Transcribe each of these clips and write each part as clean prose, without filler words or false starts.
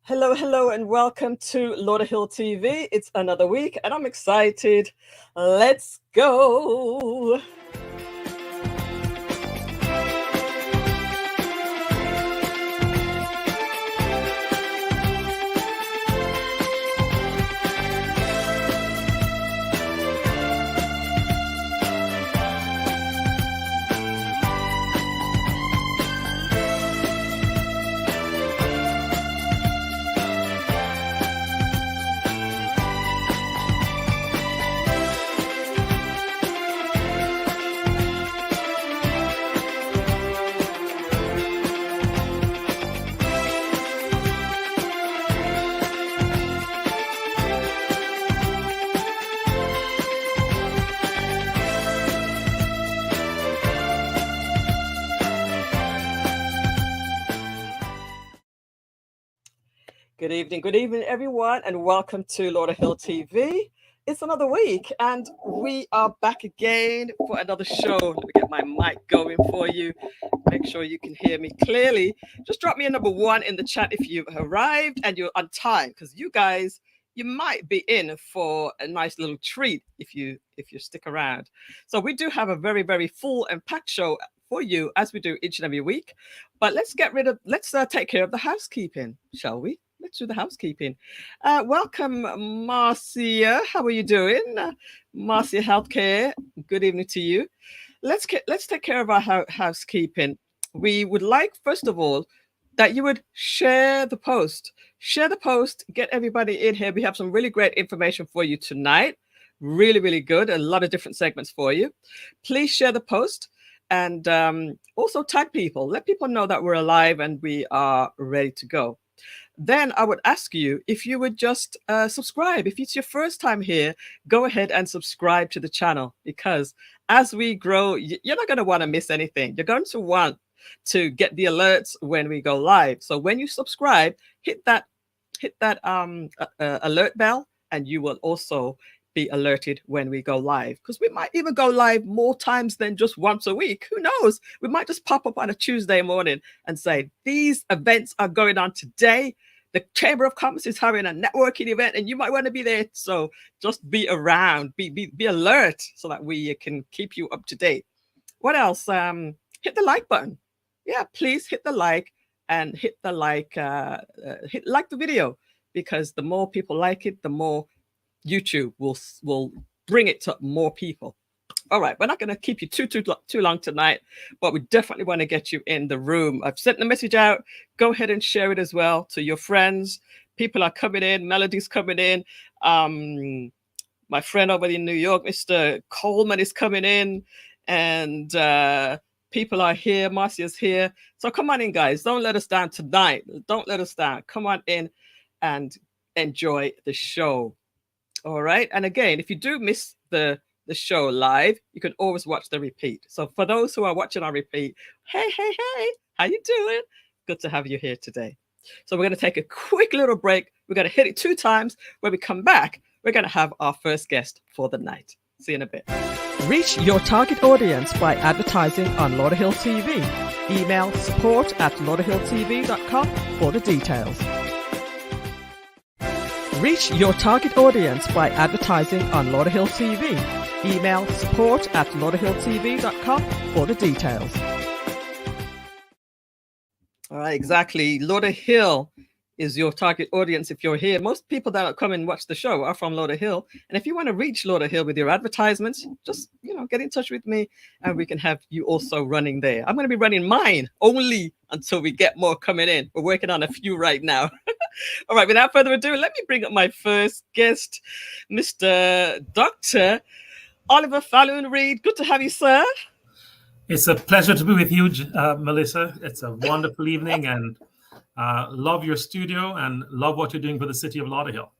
Hello, hello, and welcome to Lauderhill TV. It's another week, and I'm excited. Let's go. Good evening, everyone, and welcome to Lauderhill TV. It's another week, and we are back again for another show. Let me get my mic going for you. Make sure you can hear me clearly. Just drop me a number 1 in the chat if you've arrived and you're on time, because you guys, you might be in for a nice little treat if you stick around. So we do have a very, very full and packed show for you, as we do each and every week. But let's take care of the housekeeping, shall we? Let's do the housekeeping. Welcome, Marcia. How are you doing? Marcia Healthcare, good evening to you. Let's take care of our housekeeping. We would like, first of all, that you would share the post. Share the post, get everybody in here. We have some really great information for you tonight. Really, really good. A lot of different segments for you. Please share the post and also tag people. Let people know that we're alive and we are ready to go. Then I would ask you if you would just subscribe. If it's your first time here, go ahead and subscribe to the channel, because as we grow, you're not going to want to miss anything. You're going to want to get the alerts when we go live. So when you subscribe, hit that alert bell, and you will also be alerted when we go live, because we might even go live more times than just once a week. Who knows? We might just pop up on a Tuesday morning and say, these events are going on today. The Chamber of Commerce is having a networking event and you might want to be there. So just be around, be alert, so that we can keep you up to date. What else? Hit the like button. Yeah, please hit the like, and hit the like the video, because the more people like it, the more YouTube will bring it to more people. All right, we're not going to keep you too long tonight, but we definitely want to get you in the room. I've sent the message out. Go ahead and share it as well to your friends. People are coming in. Melody's coming in. My friend over in New York, Mr. Coleman, is coming in, and people are here. Marcia's here. So come on in, guys. Don't let us down tonight. Don't let us down. Come on in and enjoy the show. All right. And again, if you do miss the show live, you can always watch the repeat. So for those who are watching our repeat, hey, how you doing? Good to have you here today. So we're going to take a quick little break. We're going to hit it 2 times. When we come back, we're going to have our first guest for the night. See you in a bit. Reach your target audience by advertising on Lauderhill TV. Email support@lauderhilltv.com for the details. Reach your target audience by advertising on Lauderhill TV. Email support@lauderhilltv.com for the details. All right, exactly. Lauderhill is your target audience if you're here. Most people that come and watch the show are from Lauderhill. And if you want to reach Lauderhill with your advertisements, just, get in touch with me and we can have you also running there. I'm going to be running mine only until we get more coming in. We're working on a few right now. All right, without further ado, let me bring up my first guest, Mr. Dr. Oliver Falloon-Reid. Good to have you, sir. It's a pleasure to be with you, Millissa. It's a wonderful evening, and love your studio and love what you're doing for the city of Lauderhill.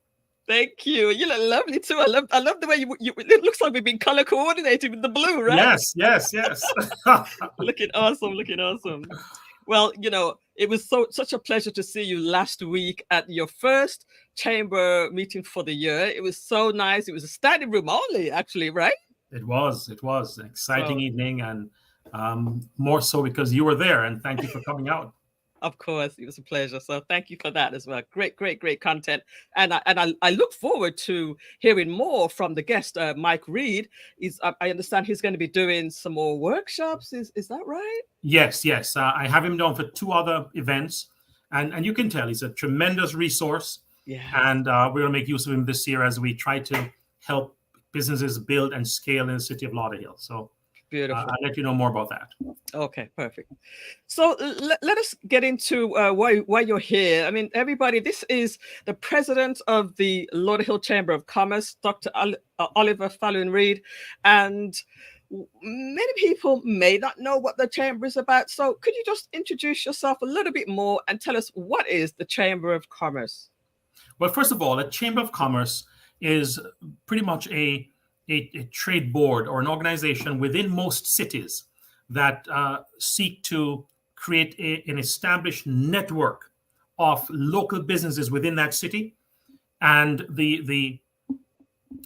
Thank you. You look lovely too. I love the way you it looks like we've been color coordinated with the blue, right? Yes. Looking awesome. Well, it was such a pleasure to see you last week at your first chamber meeting for the year. It was so nice. It was a standing room only, actually, right? It was an exciting evening, and more so because you were there, and thank you for coming out. Of course, it was a pleasure. So thank you for that as well. Great, great, great content. And I look forward to hearing more from the guest, Mike Reid. I understand he's going to be doing some more workshops. Is that right? Yes, yes. I have him down for 2 other events, and you can tell he's a tremendous resource. Yeah. And we're going to make use of him this year as we try to help businesses build and scale in the city of Lauderhill. So beautiful. I'll let you know more about that. Okay, perfect. So let us get into why you're here. I mean, everybody, this is the president of the Lauderhill Chamber of Commerce, Dr. Oliver Falloon-Reid, and many people may not know what the chamber is about. So could you just introduce yourself a little bit more and tell us what is the Chamber of Commerce? Well, first of all, a Chamber of Commerce is pretty much a trade board or an organization within most cities that seek to create an established network of local businesses within that city. And the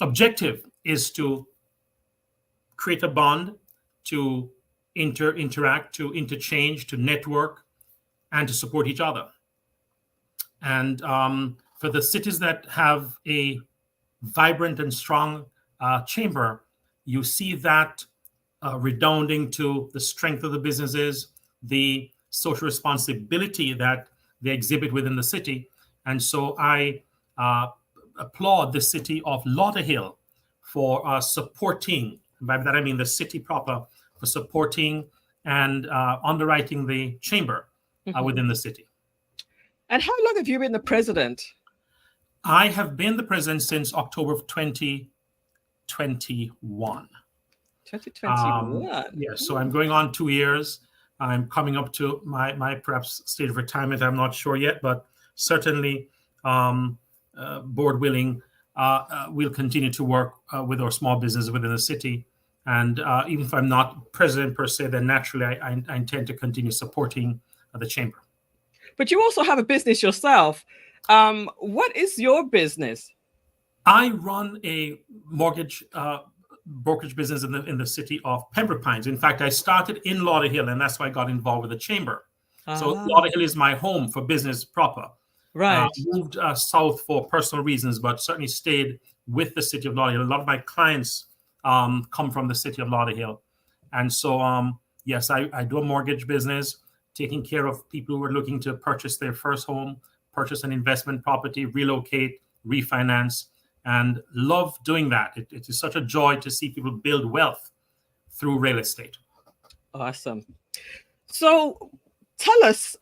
objective is to create a bond, to interact, to interchange, to network, and to support each other. And for the cities that have a vibrant and strong chamber, you see that redounding to the strength of the businesses, the social responsibility that they exhibit within the city. And so I applaud the city of Lauderhill for supporting, by that I mean the city proper, for supporting and underwriting the chamber within the city. And how long have you been the president? I have been the president since October of 2021. 2021. Yes, so I'm going on 2 years. I'm coming up to my perhaps state of retirement. I'm not sure yet, but certainly, board willing, we'll continue to work with our small business within the city. And even if I'm not president per se, then naturally I intend to continue supporting the chamber. But you also have a business yourself. What is your business? I run a mortgage brokerage business in the city of Pembroke Pines. In fact, I started in Lauderhill, and that's why I got involved with the chamber. So Lauderhill is my home for business proper. Right. Moved south for personal reasons, but certainly stayed with the city of Lauderhill. A lot of my clients come from the city of Lauderhill. And so, yes, I do a mortgage business, taking care of people who are looking to purchase their first home, purchase an investment property, relocate, refinance, and love doing that. It is such a joy to see people build wealth through real estate. Awesome. So tell us,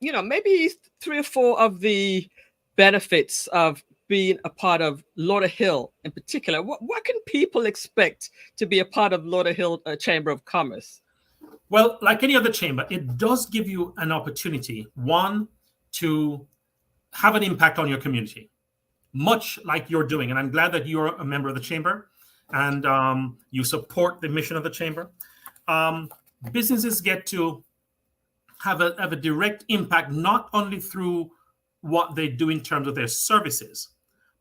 maybe 3 or 4 of the benefits of being a part of Lauderhill in particular. What can people expect to be a part of Lauderhill Chamber of Commerce? Well, like any other chamber, it does give you an opportunity, one, to have an impact on your community, much like you're doing. And I'm glad that you're a member of the chamber and you support the mission of the chamber. Businesses get to have a direct impact, not only through what they do in terms of their services,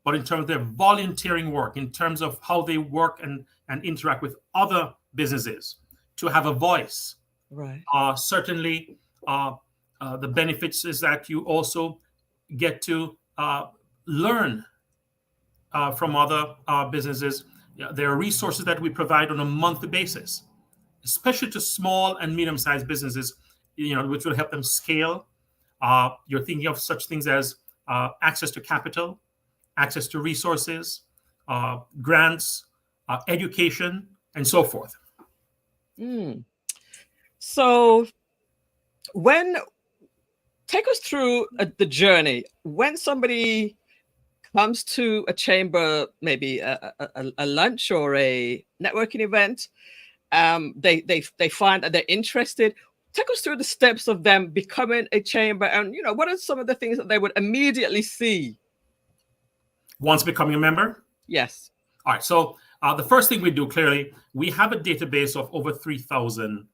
but in terms of their volunteering work, in terms of how they work and interact with other businesses, to have a voice. Right. Certainly, the benefits is that you also get to learn from other businesses. There are resources that we provide on a monthly basis, especially to small and medium-sized businesses, which will help them scale. You're thinking of such things as access to capital, access to resources, grants, education, and so forth. So take us through the journey. When somebody comes to a chamber, maybe a lunch or a networking event, they find that they're interested. Take us through the steps of them becoming a chamber, and what are some of the things that they would immediately see once becoming a member? Yes. All right. So the first thing we do, clearly, we have a database of over 3,000,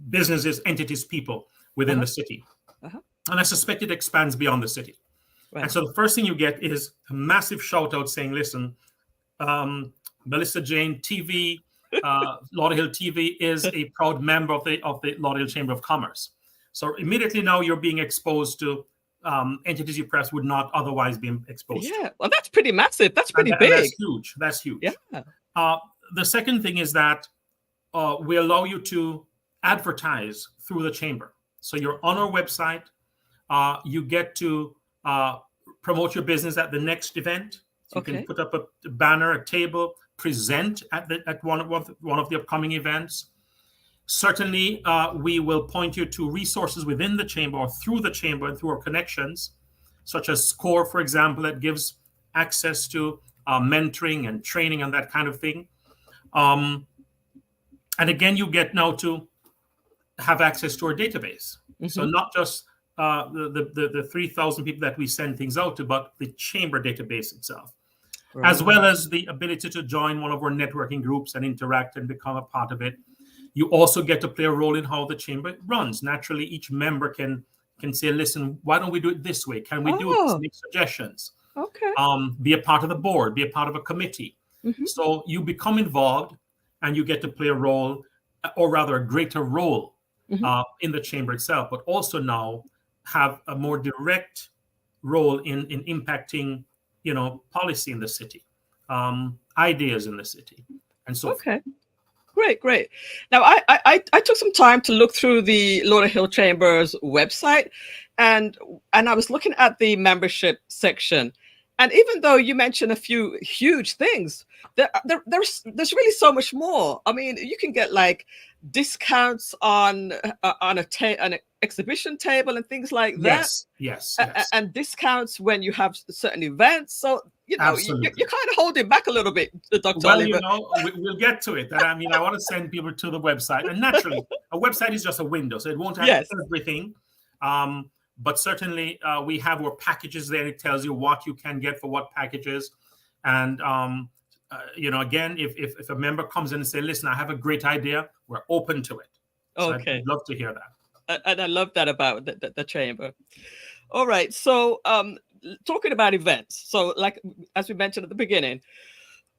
businesses, entities, people within the city, and I suspect it expands beyond the city. Right. And so the first thing you get is a massive shout out saying, "Listen, Millissa Jayne TV Lauderhill TV is a proud member of the Lauderhill Chamber of Commerce. So immediately now you're being exposed to entities you perhaps would not otherwise be exposed to. Yeah, well, that's pretty massive. That's pretty big. And that's huge. That's huge. Yeah. The second thing is that we allow you to advertise through the chamber. So you're on our website. You get to promote your business at the next event. So you can put up a banner, a table, present at one of the upcoming events. Certainly, we will point you to resources within the chamber or through the chamber and through our connections, such as SCORE, for example, that gives access to mentoring and training and that kind of thing. And again, you get now to have access to our database. So not just the 3,000 people that we send things out to, but the chamber database itself, as well as the ability to join one of our networking groups and interact and become a part of it. You also get to play a role in how the chamber runs. Naturally, each member can say, listen, why don't we do it this way? Can we do it? Make suggestions. Be a part of the board, be a part of a committee. So you become involved and you get to play a role, or rather a greater role in the chamber itself, but also now have a more direct role in impacting, policy in the city, ideas in the city, and so forth. Great. Now, I took some time to look through the Lauderhill Chamber's website, and I was looking at the membership section. And even though you mentioned a few huge things, there's really so much more. I mean, you can get like discounts on an exhibition table and things like that. Yes. And discounts when you have certain events. So you're kind of holding back a little bit, Dr. Well, Oliver. we'll get to it. And I mean, I want to send people to the website. And naturally, a website is just a window, so it won't have everything. But certainly, we have our packages there. It tells you what you can get for what packages. And, again, if a member comes in and says, listen, I have a great idea, we're open to it. So I'd love to hear that. And I love that about the chamber. All right. So talking about events. So like, as we mentioned at the beginning,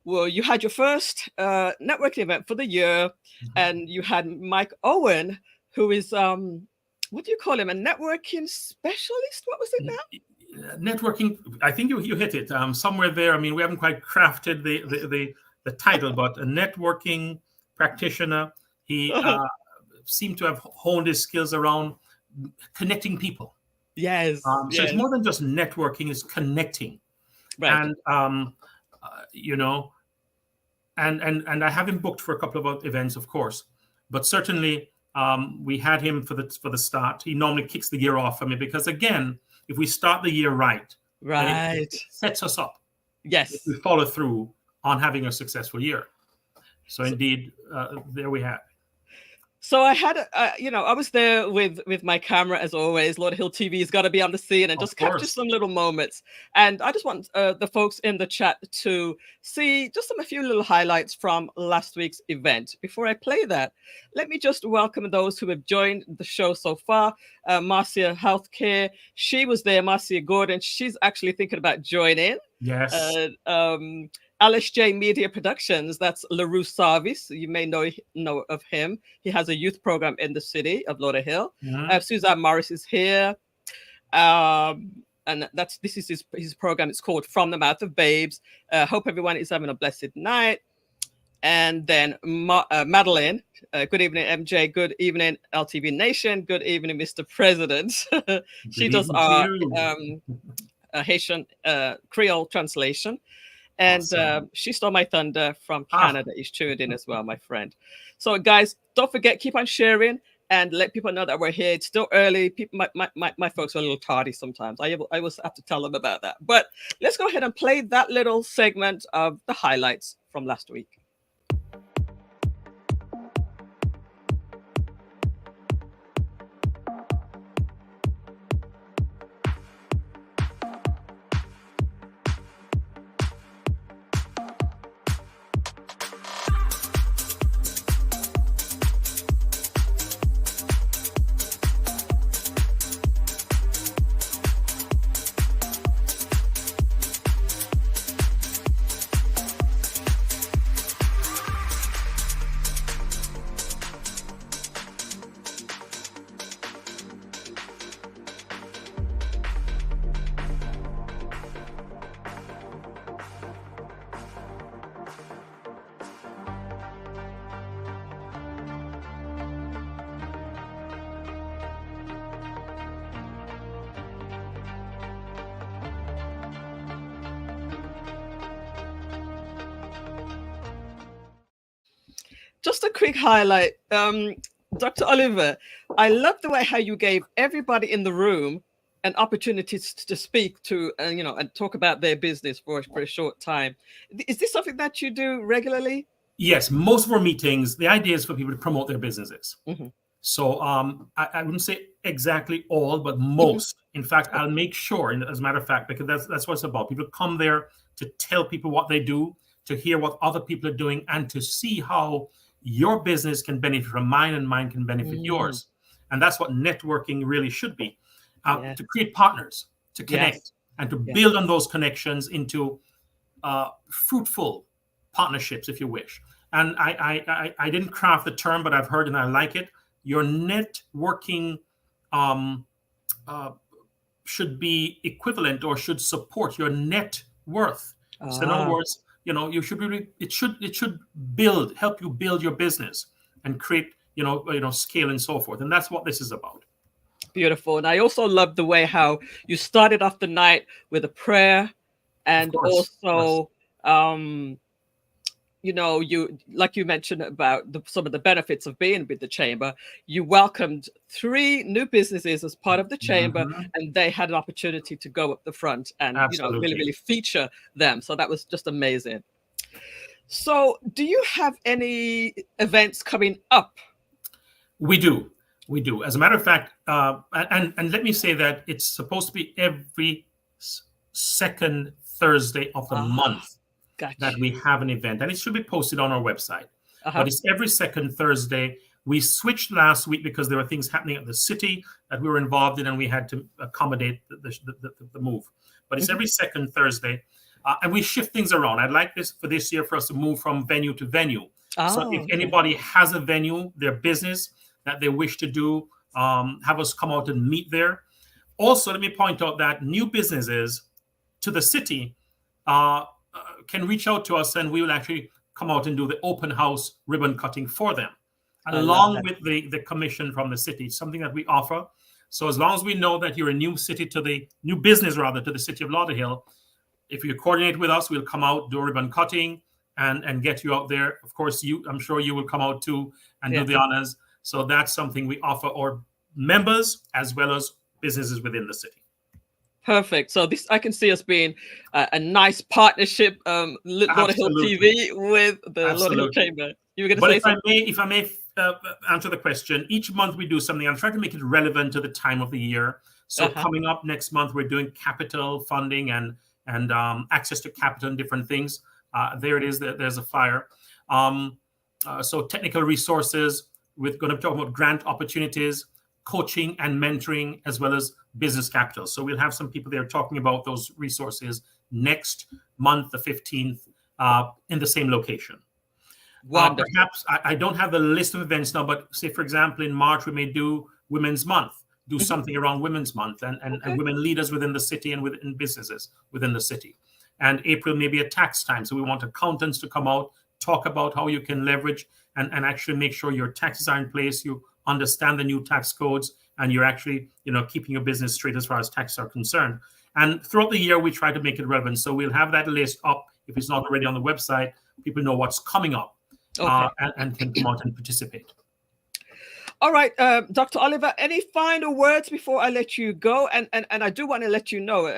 well, you had your first networking event for the year, and you had Mike Owen, who is... what do you call him? A networking specialist? What was it now? Networking. I think you hit it somewhere there. I mean, we haven't quite crafted the title, but a networking practitioner. He seemed to have honed his skills around connecting people. Yes. So it's more than just networking; it's connecting. Right. And and I have him booked for a couple of events, of course, but certainly. We had him for the start. He normally kicks the year off for me because, again, if we start the year right, it sets us up. Yes, if we follow through on having a successful year. So indeed, there we have it. So I had, I was there with my camera as always. Lauderhill TV has got to be on the scene and just capture some little moments. And I just want the folks in the chat to see just a few little highlights from last week's event. Before I play that, let me just welcome those who have joined the show so far. Marcia Healthcare, she was there. Marcia Gordon, she's actually thinking about joining. Yes. Alice J Media Productions, that's LaRue Sarvis. You may know of him. He has a youth program in the city of Lauderhill. Suzanne Morris is here. And this is his program. It's called From the Mouth of Babes. Hope everyone is having a blessed night. And then Madeline, good evening, MJ. Good evening, LTV Nation. Good evening, Mr. President. She does our Haitian Creole translation. And she stole my thunder from Canada. Is tuned in as well, my friend. So, guys, don't forget, keep on sharing and let people know that we're here. It's still early. People, my folks are a little tardy sometimes. I always have to tell them about that. But let's go ahead and play that little segment of the highlights from last week. just a quick highlight. Dr. Oliver, I love the way how you gave everybody in the room an opportunity to speak to, and talk about their business for a short time. Is this something that you do regularly? Yes, most of our meetings, the idea is for people to promote their businesses. Mm-hmm. So I wouldn't say exactly all, but Mm-hmm. most. In fact, I'll make sure, and as a matter of fact, because that's what it's about. People come there to tell people what they do, to hear what other people are doing, and to see how your business can benefit from mine and mine can benefit yours. And that's what networking really should be, Yes. to create partners, to connect, Yes. and to Yes. build on those connections into fruitful partnerships, if you wish. And I didn't craft the term, but I've heard and I like it. Your networking should be equivalent or should support your net worth. So in other words, you should really, it should help you build your business and create, scale and so forth. And that's what this is about. Beautiful. And I also love the way how you started off the night with a prayer, and also you, like you mentioned about some of the benefits of being with the chamber, you welcomed 3 new businesses as part of the chamber, and they had an opportunity to go up the front and really, really feature them. So that was just amazing. So do you have any events coming up? We do. As a matter of fact, and let me say that it's supposed to be every second Thursday of the month. Gotcha. That we have an event, and it should be posted on our website. But it's every second Thursday. We switched last week because there were things happening at the city that we were involved in, and we had to accommodate the move. But it's every second Thursday, and we shift things around. I'd like this for this year for us to move from venue to venue. So if anybody has a venue, their business that they wish to do, have us come out and meet there. Also, let me point out that new businesses to the city can reach out to us, and we will actually come out and do the open house ribbon cutting for them, along with the commission from the city. It's something that we offer. So as long as we know that you're a new business to the city of Lauderhill, if you coordinate with us, we'll come out, do a ribbon cutting, and get you out there. Of course, I'm sure you will come out too and do the honors. So that's something we offer our members as well as businesses within the city. Perfect. So this, I can see us being a nice partnership, Lauderhill TV with the Lauderhill Chamber. You were going to say something? If I may answer the question, each month we do something. I'm trying to make it relevant to the time of the year. So coming up next month, we're doing capital funding and access to capital and different things. There it is. There's a flyer. So technical resources. We're going to talk about grant opportunities, coaching and mentoring, as well as business capital. So we'll have some people there talking about those resources next month, the 15th, in the same location. Perhaps I don't have the list of events now, but say, for example, in March, we may do Women's Month, something around Women's Month and women leaders within the city and within businesses within the city. And April may be a tax time. So we want accountants to come out, talk about how you can leverage and actually make sure your taxes are in place. You understand the new tax codes, and you're actually, keeping your business straight as far as taxes are concerned. And throughout the year, we try to make it relevant. So we'll have that list up. If it's not already on the website, people know what's coming up and can come out and participate. All right, Dr. Oliver, any final words before I let you go? And I do want to let you know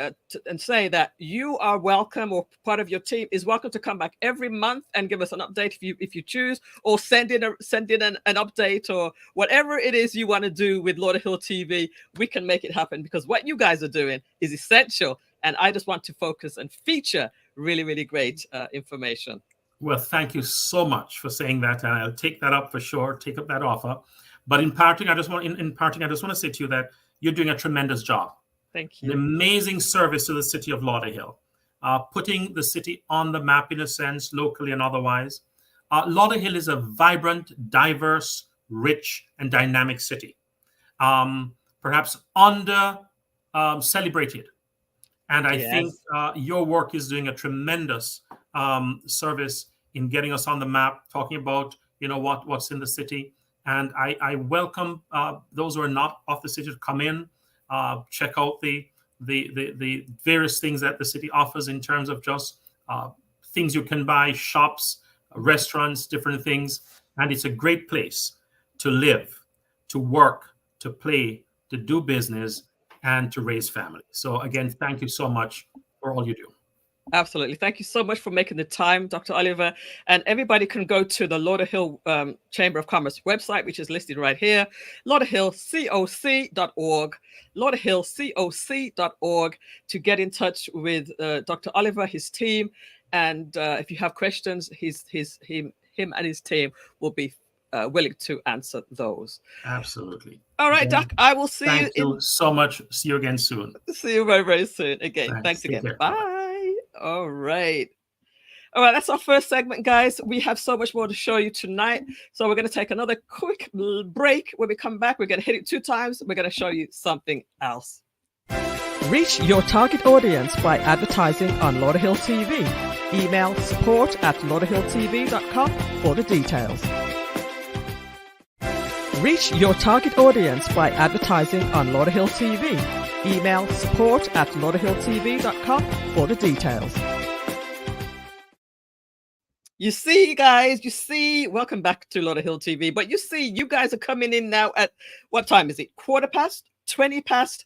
and say that you are welcome, or part of your team is welcome to come back every month and give us an update if you choose, or send in an update, or whatever it is you want to do with Lauderhill TV. We can make it happen, because what you guys are doing is essential. And I just want to focus and feature really, really great information. Well, thank you so much for saying that. And I'll take that up for sure, take up that offer. But in parting, I just want to say to you that you're doing a tremendous job. Thank you. An amazing service to the city of Lauderhill, putting the city on the map in a sense, locally and otherwise. Lauderhill is a vibrant, diverse, rich, and dynamic city, perhaps under celebrated. And I think your work is doing a tremendous service in getting us on the map, talking about what's in the city. And I welcome those who are not of the city to come in, check out the various things that the city offers in terms of just things you can buy, shops, restaurants, different things. and it's a great place to live, to work, to play, to do business, and to raise family. So again, thank you so much for all you do. Absolutely. Thank you so much for making the time, Dr. Oliver. And everybody can go to the Lauderhill Chamber of Commerce website, which is listed right here, lauderhillcoc.org, lauderhillcoc.org, to get in touch with Dr. Oliver, his team. And if you have questions, him and his team will be willing to answer those. Absolutely. All right, again, Doc, I will see you. Thank you so much. See you again soon. See you very, very soon. Again, thanks again. Bye. All right. All right, that's our first segment, guys. We have so much more to show you tonight. So we're going to take another quick break. When we come back, we're going to hit it 2 times. We're going to show you something else. Reach your target audience by advertising on Lauderhill TV. Email support@lauderhilltv.com for the details. Reach your target audience by advertising on Lauderhill TV. Email support@lauderhilltv.com for the details. You see, guys, welcome back to Lauderhill TV. But you see, you guys are coming in now at, what time is it? 8:15,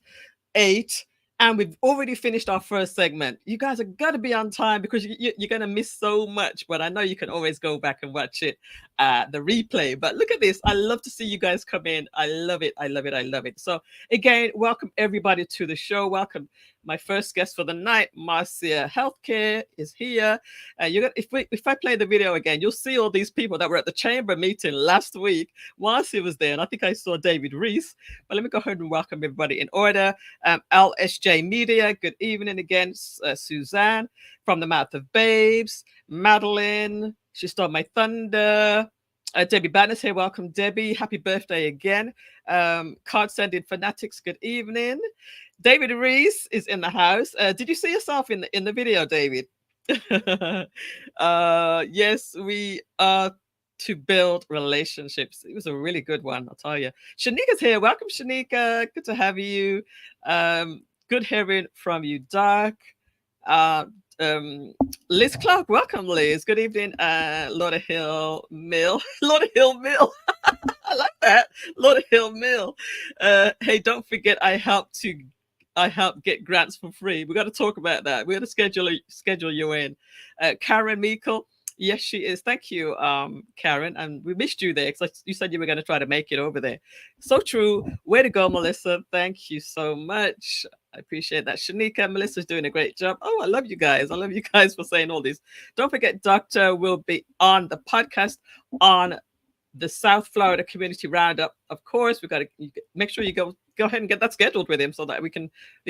and we've already finished our first segment. You guys are going to be on time because you're going to miss so much. But I know you can always go back and watch it, the replay. But look at this. I love to see you guys come in. I love it. I love it. I love it. So again, welcome everybody to the show. Welcome my first guest for the night, Marcia Healthcare, is here. If I play the video again, you'll see all these people that were at the chamber meeting last week. Marcia was there, and I think I saw David Reese. But let me go ahead and welcome everybody in order. LSJ Media, good evening again. Suzanne from the Mouth of Babes. Madeline, she stole my thunder. Debbie Banner's here. Welcome, Debbie. Happy birthday again. Card sending fanatics, good evening. David Reese is in the house. Did you see yourself in the video, David? Yes, we are to build relationships. It was a really good one, I'll tell you. Shanika's here. Welcome, Shanika. Good to have you. Good hearing from you, Doc. Liz Clark, welcome, Liz. Good evening, Lauderhill Mill. Lauderhill Mill. I like that. Lauderhill Mill. Hey, don't forget, I help get grants for free. We got to talk about that. We're going to schedule you in. Karen Meikle. Yes, she is. Thank you, Karen. And we missed you there because you said you were going to try to make it over there. So true. Way to go, Melissa. Thank you so much. I appreciate that. Shanika, Melissa's doing a great job. Oh, I love you guys. I love you guys for saying all this. Don't forget, Doctor will be on the podcast on the South Florida Community Roundup. Of course, we've got to make sure you go ahead and get that scheduled with him so that we can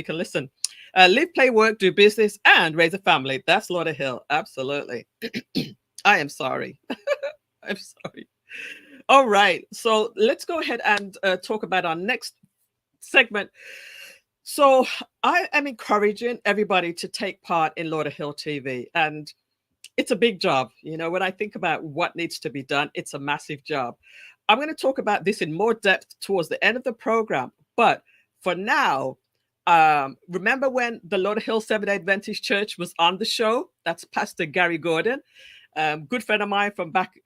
listen. Live, play, work, do business, and raise a family. That's Lauderhill. Absolutely. I am sorry. I'm sorry. All right. So let's go ahead and talk about our next segment. So I am encouraging everybody to take part in Lauderhill TV. And it's a big job. You know, when I think about what needs to be done, it's a massive job. I'm going to talk about this in more depth towards the end of the program. But for now, remember when the Lauderhill Seventh-day Adventist Church was on the show? That's Pastor Gary Gordon, good friend of mine from back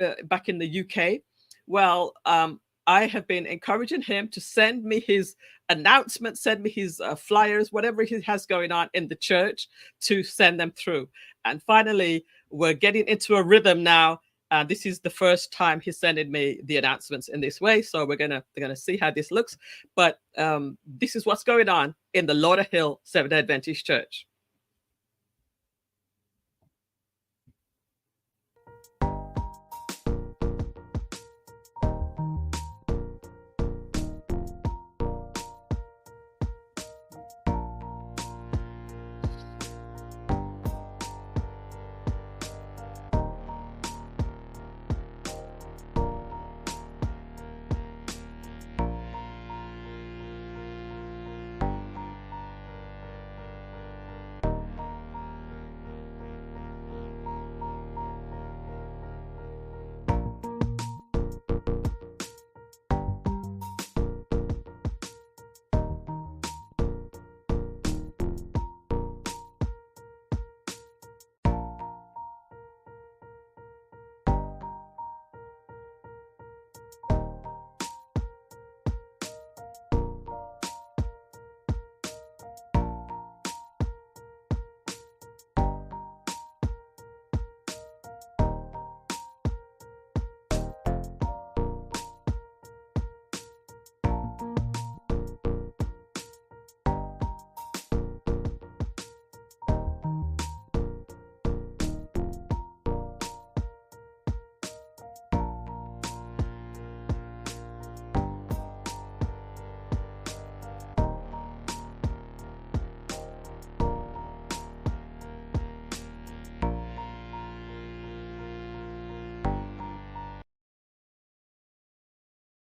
in the UK. Well, I have been encouraging him to send me his announcements, send me his flyers, whatever he has going on in the church, to send them through. And finally, we're getting into a rhythm now. This is the first time he's sending me the announcements in this way. So we're gonna see how this looks. But this is what's going on in the Lauderhill Seventh-day Adventist Church.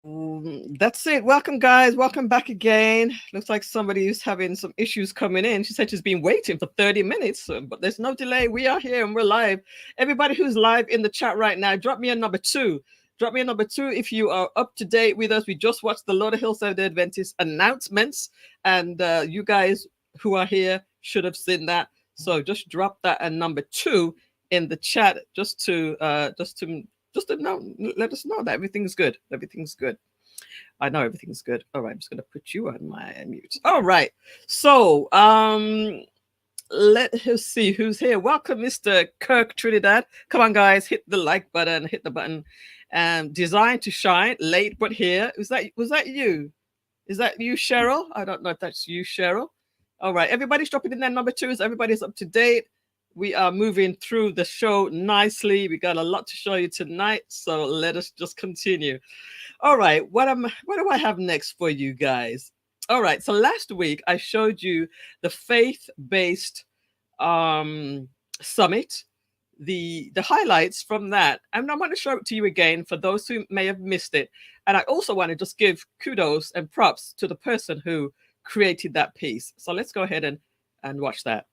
That's it. Welcome, guys. Welcome back again. Looks like somebody is having some issues coming in. She said she's been waiting for 30 minutes, but there's no delay. We are here and we're live. Everybody who's live in the chat right now, drop me a number 2. Drop me a number 2 if you are up to date with us. We just watched the Lauderhill Seventh-day Adventist announcements, and you guys who are here should have seen that. So just drop that and number 2 in the chat, just to know, let us know that everything's good. Everything's good. I know everything's good. All right, I'm just gonna put you on my mute. All right. So let us see who's here. Welcome, Mr. Kirk Trinidad. Come on, guys, hit the like button, hit the button. Designed to shine, late but here. Was that you? Is that you, Cheryl? I don't know if that's you, Cheryl. All right, everybody's dropping in their number 2s. Everybody's up to date. We are moving through the show nicely. We got a lot to show you tonight, so let us just continue. All right, what do I have next for you guys? All right, so last week I showed you the faith-based summit, the highlights from that, and I want to show it to you again for those who may have missed it. And I also want to just give kudos and props to the person who created that piece. So let's go ahead and watch that.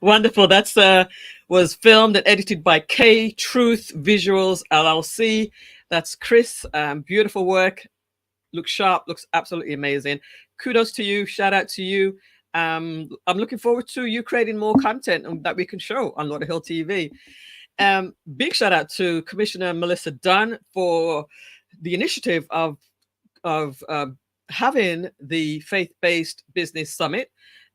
Wonderful. That's was filmed and edited by K Truth Visuals LLC. That's Chris. Beautiful work. Looks sharp. Looks absolutely amazing. Kudos to you. Shout out to you. I'm looking forward to you creating more content that we can show on Lauderhill TV. Big shout out to Commissioner Millissa Jayne for the initiative of having the faith-based business summit.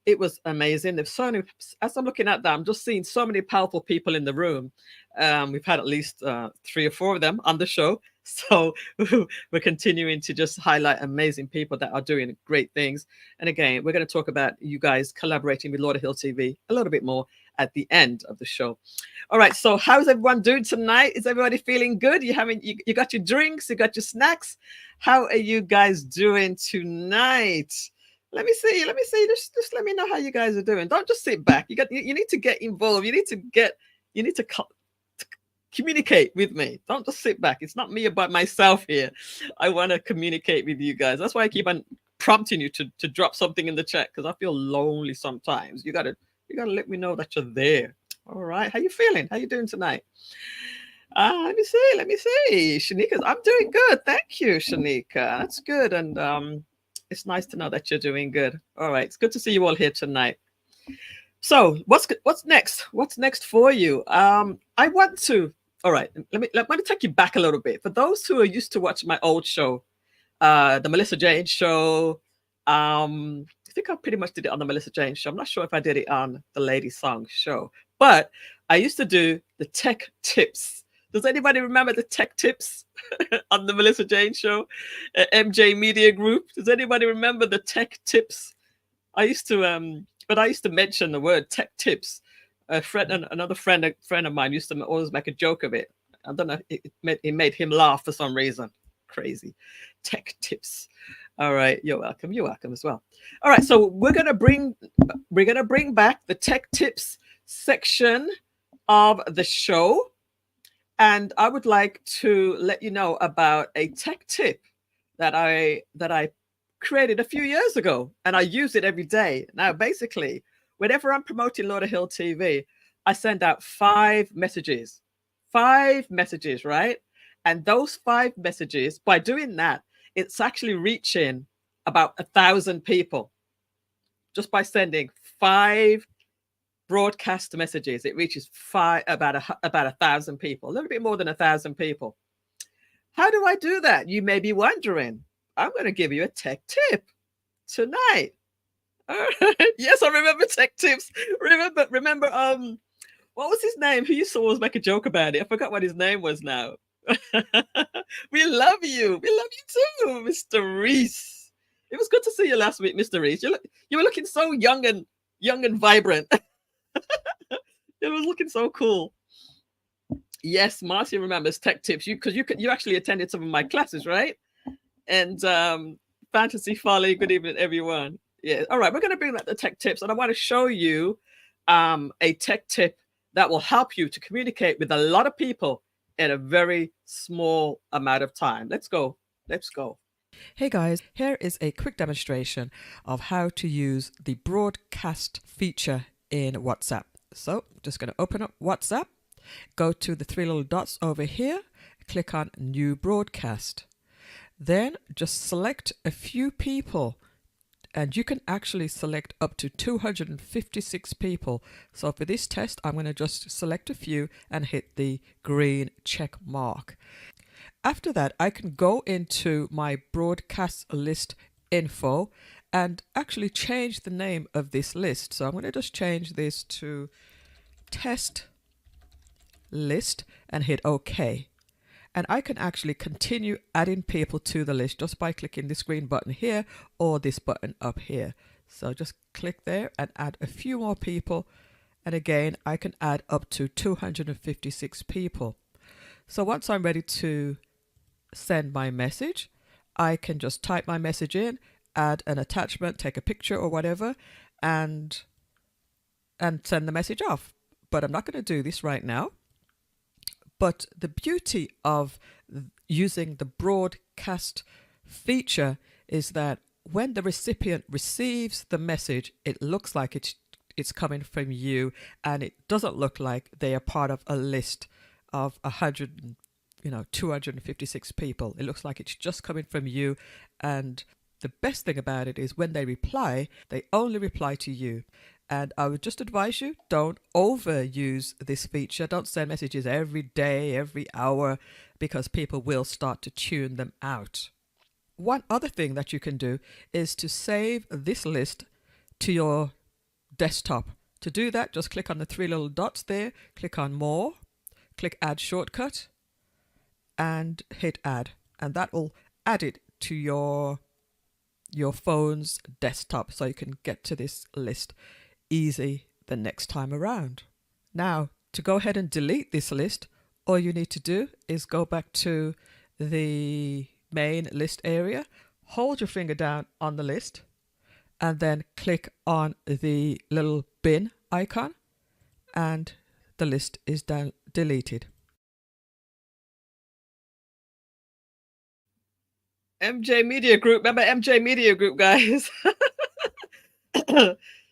It was amazing. There's so many, as I'm looking at that, I'm just seeing so many powerful people in the room. We've had at least 3 or 4 of them on the show. So we're continuing to just highlight amazing people that are doing great things. And again, we're going to talk about you guys collaborating with Lauderhill TV a little bit more at the end of the show. All right. So how's everyone doing tonight? Is everybody feeling good? You got your drinks, you got your snacks. How are you guys doing tonight? Let me see. Just let me know how you guys are doing. Don't just sit back. You need to get involved. You need to communicate with me. Don't just sit back. It's not me about myself here. I want to communicate with you guys. That's why I keep on prompting you to drop something in the chat, because I feel lonely sometimes. You gotta let me know that you're there. All right. How you feeling? How you doing tonight? Let me see. Shanika's, I'm doing good. Thank you, Shanika. That's good. And it's nice to know that you're doing good. All right. It's good to see you all here tonight. So what's next? What's next for you? I want to take you back a little bit. For those who are used to watching my old show, the Millissa Jayne show. I think I pretty much did it on the Millissa Jayne show. I'm not sure if I did it on the Lady Song show, but I used to do the tech tips. Does anybody remember the tech tips on the Millissa Jayne show? MJ Media Group. Does anybody remember the tech tips? I used to mention the word tech tips. Another friend of mine used to always make a joke of it. I don't know. It made him laugh for some reason. Crazy. Tech tips. All right. You're welcome. You're welcome as well. All right. So we're gonna bring back the tech tips section of the show, and I would like to let you know about a tech tip that I created a few years ago, and I use it every day. Now, basically, whenever I'm promoting Lauderhill TV, I send out 5 messages. 5 messages, right? And those 5 messages, by doing that, it's actually reaching about 1,000 people. Just by sending 5 broadcast messages, it reaches about 1,000 people, a little bit more than 1,000 people. How do I do that? You may be wondering. I'm going to give you a tech tip tonight. All right. Yes, I remember tech tips. Remember, what was his name? Who used to always make a joke about it? I forgot what his name was now. We love you. We love you too, Mr. Reese. It was good to see you last week, Mr. Reese. You were looking so young and vibrant. It was looking so cool. Yes, Marcy remembers tech tips. You actually attended some of my classes, right? And Fantasy Folly. Good evening, everyone. Yeah. All right, we're going to bring back the tech tips, and I want to show you a tech tip that will help you to communicate with a lot of people in a very small amount of time. Let's go. Let's go. Hey guys, here is a quick demonstration of how to use the broadcast feature in WhatsApp. So just going to open up WhatsApp, go to the 3 little dots over here, click on New Broadcast. Then just select a few people, and you can actually select up to 256 people. So for this test, I'm going to just select a few and hit the green check mark. After that, I can go into my broadcast list info and actually change the name of this list. So I'm going to just change this to test list and hit OK. And I can actually continue adding people to the list just by clicking this green button here or this button up here. So just click there and add a few more people. And again, I can add up to 256 people. So once I'm ready to send my message, I can just type my message in, add an attachment, take a picture or whatever, and send the message off. But I'm not going to do this right now. But the beauty of using the broadcast feature is that when the recipient receives the message, it looks like it's coming from you, and it doesn't look like they are part of a list of 256 people. It looks like it's just coming from you. And the best thing about it is when they reply, they only reply to you. And I would just advise you, don't overuse this feature. Don't send messages every day, every hour, because people will start to tune them out. One other thing that you can do is to save this list to your desktop. To do that, just click on the 3 little dots there, click on More, click Add Shortcut, and hit Add. And that will add it to your phone's desktop so you can get to this list easy the next time around. Now, to go ahead and delete this list, all you need to do is go back to the main list area, hold your finger down on the list, and then click on the little bin icon, and the list is deleted. MJ Media Group. Remember MJ Media Group, guys?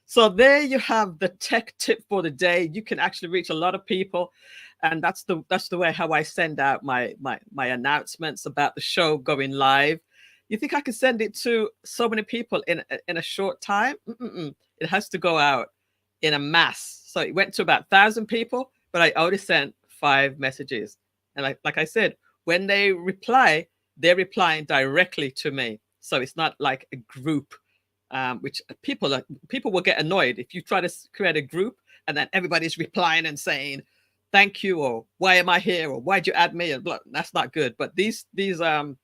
So there you have the tech tip for the day. You can actually reach a lot of people, and that's the way how I send out my announcements about the show going live. You think I could send it to so many people in a short time? It has to go out in a mass. So it went to about 1,000 people, but I only sent 5 messages. And like I said, when they reply, they're replying directly to me. So it's not like a group, which people will get annoyed if you try to create a group and then everybody's replying and saying thank you, or why am I here, or why'd you add me, and blah. That's not good. But these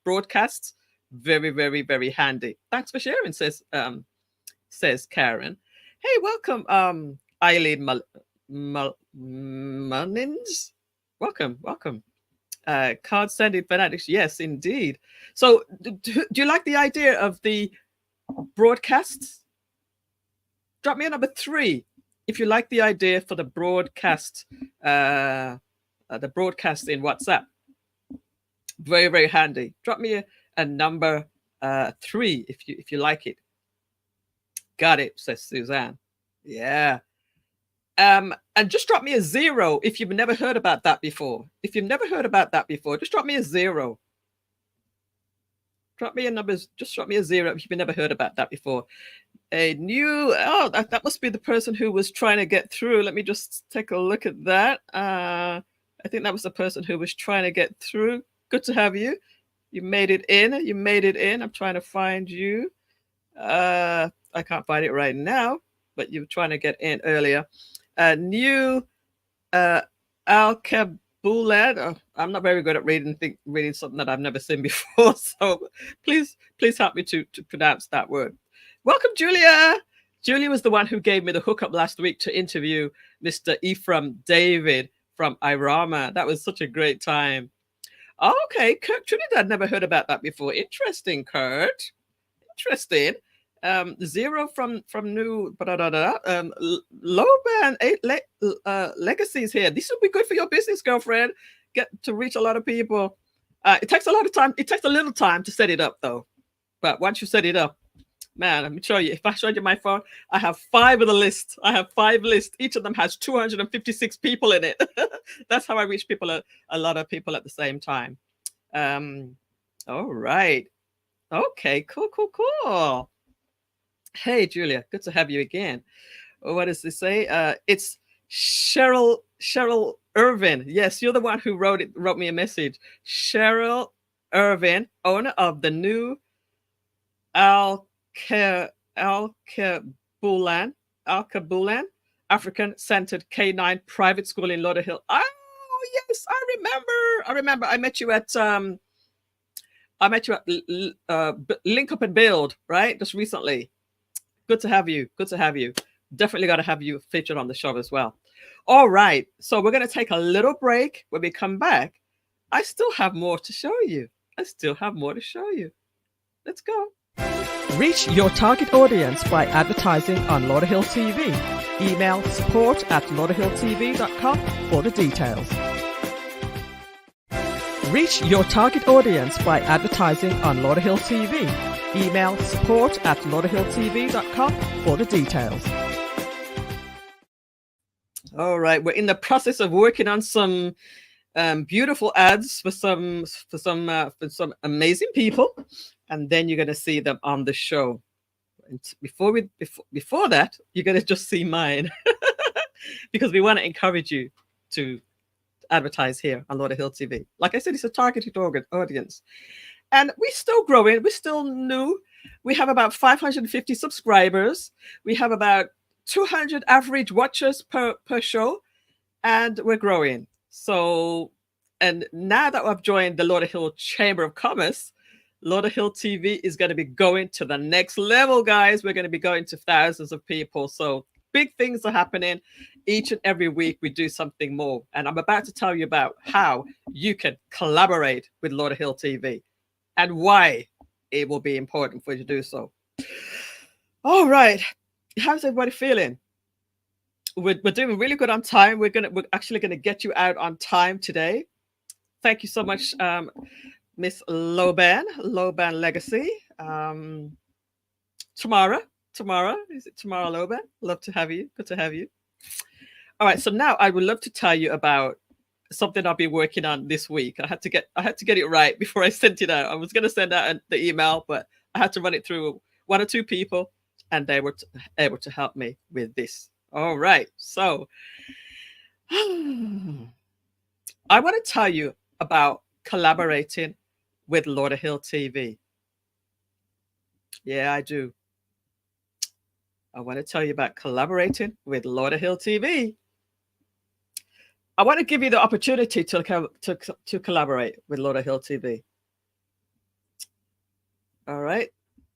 broadcasts, very, very, very handy. Thanks for sharing, says Karen. Hey, welcome, Eileen Munnins. Welcome. Card sending fanatics. Yes, indeed. So do you like the idea of the broadcasts? Drop me a number 3 if you like the idea for the broadcast, in WhatsApp. Very, very handy. Drop me a number 3 if you like it. Got it, says Suzanne. Yeah. And just drop me a 0 if you've never heard about that before. If you've never heard about that before, just drop me a 0. Drop me a number. Just drop me a 0 if you've never heard about that before. A new, that must be the person who was trying to get through. Let me just take a look at that. I think that was the person who was trying to get through. Good to have you. You made it in. I'm trying to find you. I can't find it right now, but you were trying to get in earlier. New Al-Kabulan. I'm not very good at reading something that I've never seen before. So please help me to pronounce that word. Welcome, Julia. Julia was the one who gave me the hookup last week to interview Mr. Ephraim David from Irama. That was such a great time. Okay, Kurt Trinidad, never heard about that before. Interesting, Kurt. Interesting. 0 from new low band 8 legacies here. This would be good for your business, girlfriend. Get to reach a lot of people. It takes a lot of time. It takes a little time to set it up, though. But once you set it up, man, let me show you. If I showed you my phone, I have 5 of the list. I have 5 lists. Each of them has 256 people in it. That's how I reach people, a lot of people at the same time. All right. Okay, cool. Hey, Julia, good to have you again. What does this say? It's Cheryl Irvin. Yes, you're the one who wrote me a message. Cheryl Irvin, owner of the new Al-Kabulan African-centered K9 private school in Lauderhill. Oh, yes, I remember. I met you at Link Up and Build, right? Just recently. Good to have you. Definitely got to have you featured on the show as well. All right. So we're going to take a little break. When we come back, I still have more to show you. Let's go. Reach your target audience by advertising on Lauderhill TV. Email support@lauderhilltv.com for the details. Reach your target audience by advertising on Lauderhill TV. Email support@lauderhilltv.com for the details. All right, we're in the process of working on some beautiful ads for some amazing people, and then you're going to see them on the show. And before that, you're going to just see mine because we want to encourage you to advertise here on Lauderhill TV. Like I said, it's a targeted audience. And we're still growing. We're still new. We have about 550 subscribers. We have about 200 average watchers per show. And we're growing. So, and now that I've joined the Lauderhill Chamber of Commerce, Lauderhill TV is going to be going to the next level, guys. We're going to be going to thousands of people. So big things are happening. Each and every week we do something more. And I'm about to tell you about how you can collaborate with Lauderhill TV and why it will be important for you to do so. All right. How's everybody feeling? We're doing really good on time. We're actually going to get you out on time today. Thank you so much, Miss Loban Legacy. Tamara, is it Tamara Loban? Love to have you. Good to have you. All right, so now I would love to tell you about something I'll be working on this week. I had to get it right before I sent it out. I was going to send out the email, but I had to run it through 1 or 2 people, and they were able to help me with this. All right, so I want to tell you about collaborating with Lauderhill TV. Yeah, I do. I want to tell you about collaborating with Lauderhill TV. I want to give you the opportunity to collaborate with Lauderhill TV. All right.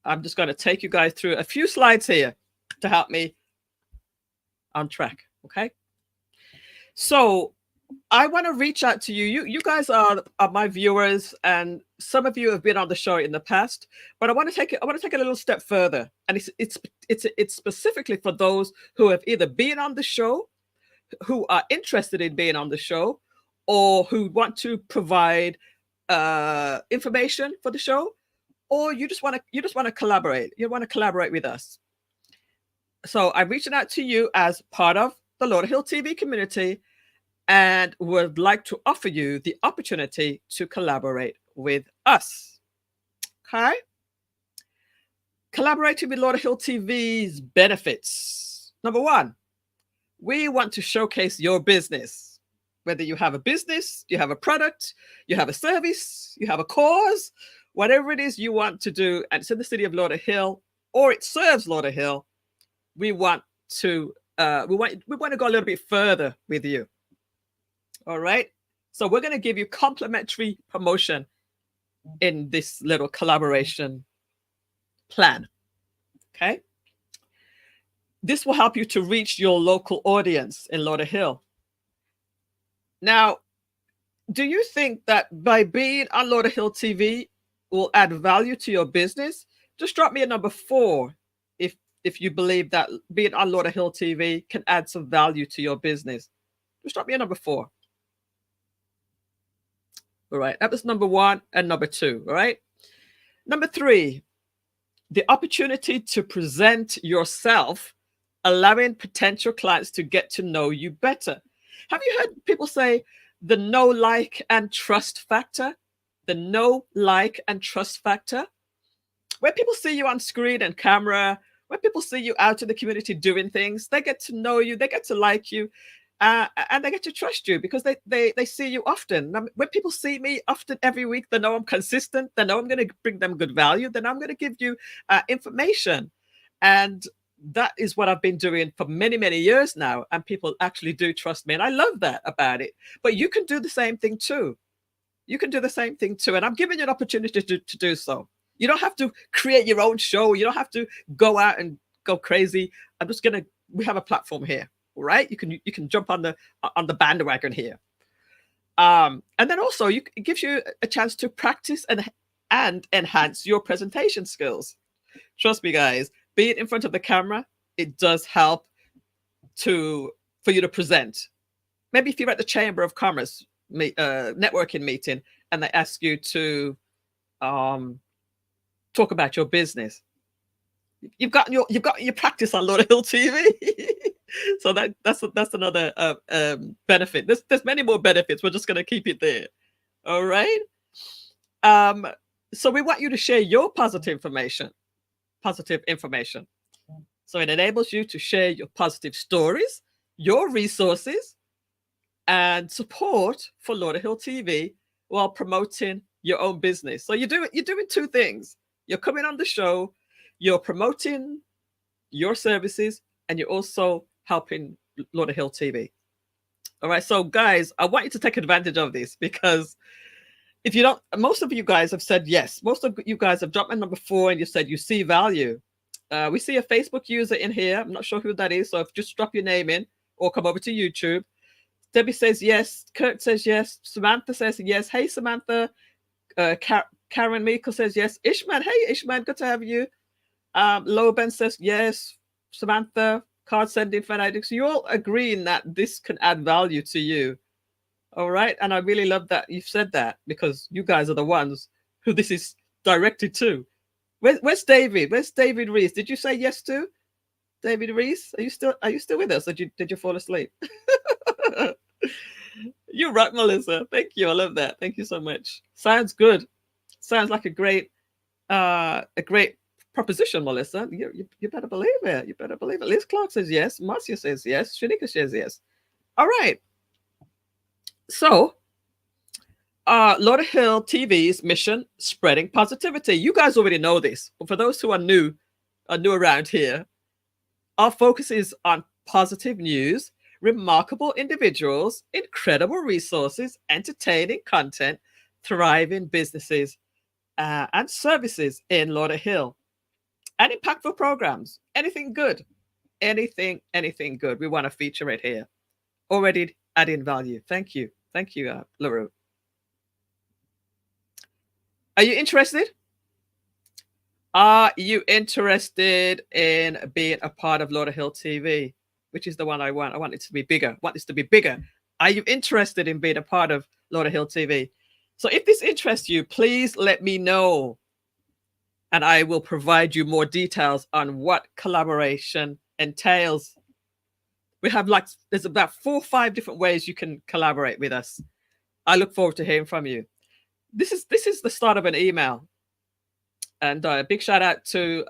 I'm just going to take you guys through a few slides here to help me on track. Okay. So I want to reach out to you. You guys are my viewers, and some of you have been on the show in the past. But I want to take it a little step further, and it's specifically for those who have either been on the show, who are interested in being on the show, or who want to provide information for the show, or you just want to collaborate. You want to collaborate with us. So I'm reaching out to you as part of the Lauderhill TV community, and would like to offer you the opportunity to collaborate with us. Okay? Collaborating with Lauderhill TV's benefits. Number one, we want to showcase your business. Whether you have a business, you have a product, you have a service, you have a cause, whatever it is you want to do, and it's in the city of Lauderhill, or it serves Lauderhill, we want to go a little bit further with you. All right. So we're going to give you complimentary promotion in this little collaboration plan. Okay. This will help you to reach your local audience in Lauderhill. Now, do you think that by being on Lauderhill TV will add value to your business? Just drop me a number 4 if you believe that being on Lauderhill TV can add some value to your business. Just drop me a number 4. All right, that was number 1 and number 2. All right. Number 3, the opportunity to present yourself, allowing potential clients to get to know you better. Have you heard people say the know, like, and trust factor? The know, like, and trust factor. When people see you on screen and camera, when people see you out in the community doing things, they get to know you, they get to like you. And they get to trust you because they see you often. When people see me often every week, they know I'm consistent. They know I'm going to bring them good value. Then I'm going to give you information. And that is what I've been doing for many, many years now. And people actually do trust me. And I love that about it. But you can do the same thing too. You can do the same thing too. And I'm giving you an opportunity to do so. You don't have to create your own show. You don't have to go out and go crazy. We have a platform here. Right, you can jump on the bandwagon here, and then also it gives you a chance to practice and enhance your presentation skills. Trust me, guys, being in front of the camera, it does help for you to present. Maybe if you're at the Chamber of Commerce networking meeting and they ask you to talk about your business, you've got your practice on Lauderhill TV. So that's another benefit. There's many more benefits. We're just going to keep it there. All right. So we want you to share your positive information. So it enables you to share your positive stories, your resources, and support for Lauderhill TV while promoting your own business. So you're doing 2 things. You're coming on the show, you're promoting your services, and you're also helping Lauderhill TV. All right. So guys, I want you to take advantage of this, because if you don't, most of you guys have said yes. Most of you guys have dropped my number 4 and you said you see value. We see a Facebook user in here. I'm not sure who that is. So just drop your name in or come over to YouTube. Debbie says yes. Kurt says yes. Samantha says yes. Hey, Samantha. Karen Meikle says yes. Ishman. Hey, Ishman. Good to have you. Loben says yes. Samantha. Card sending fanatics. You're all agreeing that this can add value to you. All right. And I really love that you've said that, because you guys are the ones who this is directed to. Where's David? Where's David Reese? Did you say yes to David Reese? Are you still with us? Or did you fall asleep? You're right, Millissa. Thank you. I love that. Thank you so much. Sounds good. Sounds like a great proposition, Millissa. You better believe it. You better believe it. Liz Clark says yes. Marcia says yes. Shanika says yes. All right. So Lauderhill TV's mission, spreading positivity. You guys already know this, but for those who are new around here, our focus is on positive news, remarkable individuals, incredible resources, entertaining content, thriving businesses and services in Lauderhill, and impactful programs. Anything good, anything good. We want to feature it here. Already adding value. Thank you, LaRue. Are you interested? Are you interested in being a part of Lauderhill TV, which is the one I want? I want it to be bigger. I want this to be bigger. Are you interested in being a part of Lauderhill TV? So if this interests you, please let me know, and I will provide you more details on what collaboration entails. We have there's about 4 or 5 different ways you can collaborate with us. I look forward to hearing from you. This is the start of an email. And a big shout out to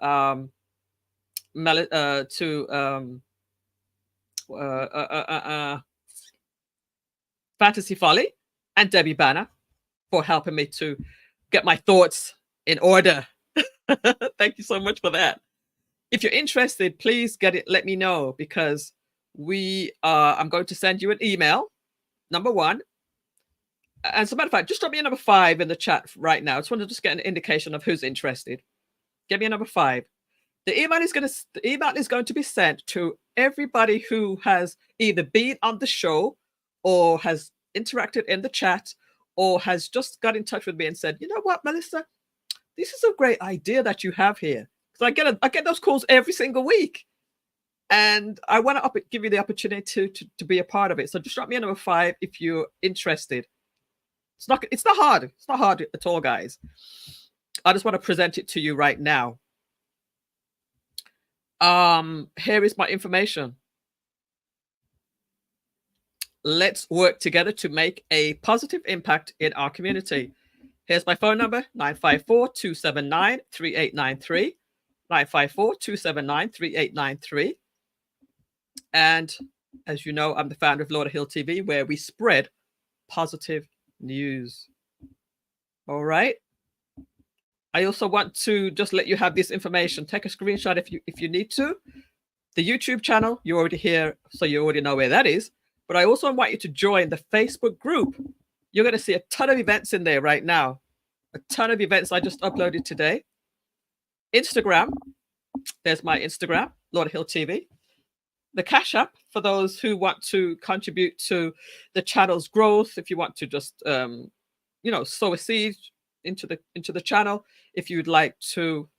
Fantasy Folly and Debbie Banner for helping me to get my thoughts in order. Thank you so much for that. If you're interested, please let me know, because I'm going to send you an email, number 1. And as a matter of fact, just drop me a number 5 in the chat right now. I just want to just get an indication of who's interested. Give me a number 5. The email is going to be sent to everybody who has either been on the show or has interacted in the chat or has just got in touch with me and said, you know what, Millissa, this is a great idea that you have here. So I get those calls every single week, and I want to give you the opportunity to be a part of it. So just drop me a number 5 if you're interested. It's not hard. It's not hard at all, guys. I just want to present it to you right now. Here is my information. Let's work together to make a positive impact in our community. Here's my phone number, 954-279-3893. 954-279-3893. And as you know, I'm the founder of Lauderhill TV, where we spread positive news. All right. I also want to just let you have this information. Take a screenshot if you need to. The YouTube channel, you're already here, so you already know where that is. But I also invite you to join the Facebook group. You're going to see a ton of events in there right now. A ton of events I just uploaded today. Instagram. There's my Instagram, Lauderhill TV. The Cash App for those who want to contribute to the channel's growth. If you want to just, sow a seed into the channel. If you would like to,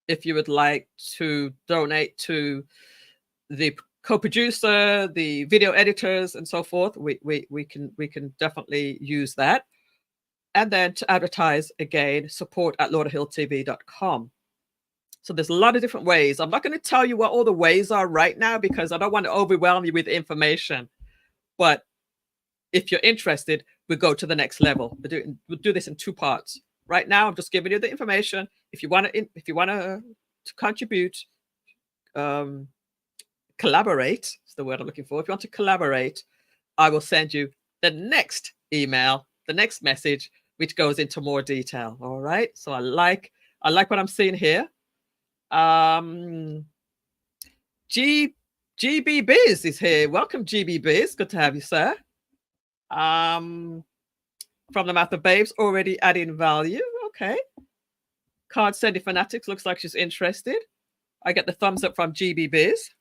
if you would like to donate to the co-producer, the video editors, and so forth, we can definitely use that. And then to advertise, again, support@lauderhilltv.com. So there's a lot of different ways. I'm not going to tell you what all the ways are right now, because I don't want to overwhelm you with information. But if you're interested, we'll go to the next level. We'll do this in 2 parts. Right now, I'm just giving you the information. If you want to contribute, collaborate is the word I'm looking for. If you want to collaborate, I will send you the next email, the next message, which goes into more detail. All right. So I like what I'm seeing here. GB Biz is here. Welcome, GB Biz. Good to have you, sir. From the Mouth of Babes, already adding value. Okay. Card Sending Fanatics looks like she's interested. I get the thumbs up from GB Biz.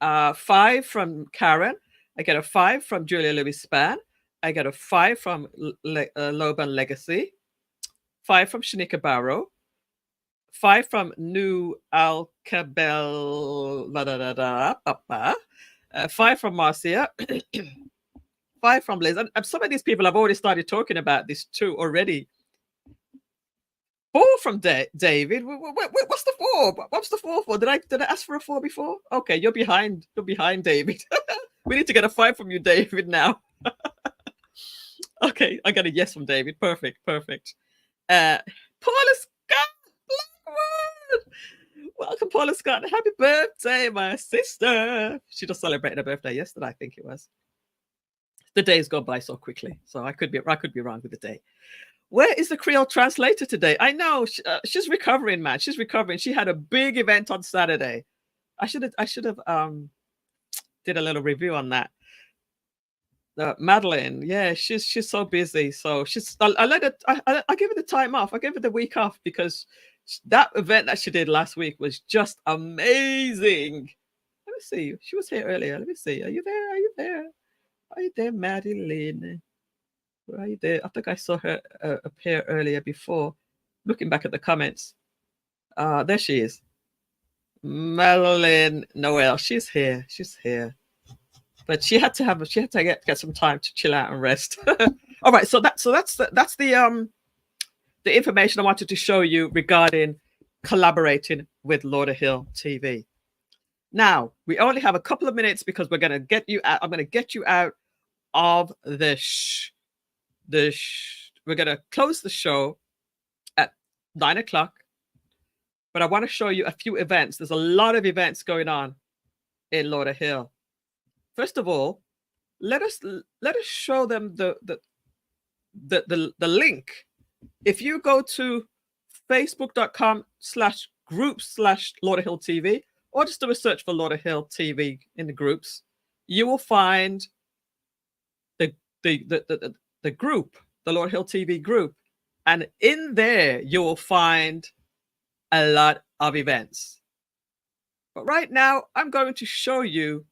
5 from Karen. I get a 5 from Julia Louis Span. I get a 5 from Loban Legacy. 5 from Shanika Barrow. 5 from New Alcabel. 5 from Marcia. 5 from Liz. And some of these people have already started talking about this too already. 4 from David. What's the 4? What's the 4 for? Did I ask for a 4 before? Okay, you're behind. You're behind, David. We need to get a 5 from you, David, now. Okay, I got a yes from David. Perfect. Paula Scott Blackwood. Welcome, Paula Scott. Happy birthday, my sister. She just celebrated her birthday yesterday, I think it was. The days go by so quickly. So I could be wrong with the day. Where is the Creole translator today? I know she's recovering, man. She's recovering. She had a big event on Saturday. I should have did a little review on that. Madeline, yeah, she's so busy. So I let her. I give her the time off. I gave her the week off because that event that she did last week was just amazing. Let me see. She was here earlier. Let me see. Are you there? Are you there? Are you there, Madeline? Where are you there? I think I saw her appear earlier before. Looking back at the comments. There she is. Madeline Noel. She's here. She's here. But she had to get some time to chill out and rest. All right. So that's the information I wanted to show you regarding collaborating with Lauderhill TV. Now, we only have a couple of minutes because we're going to get you out. I'm going to get you out of the we're going to close the show at 9 o'clock. But I want to show you a few events. There's a lot of events going on in Lauderhill. First of all, let us show them the link. If you go to facebook.com/groups/Lauderhill TV, or just do a search for Lauderhill TV in the groups, you will find the group, the Lauderhill TV group, and in there you will find a lot of events. But right now, I'm going to show you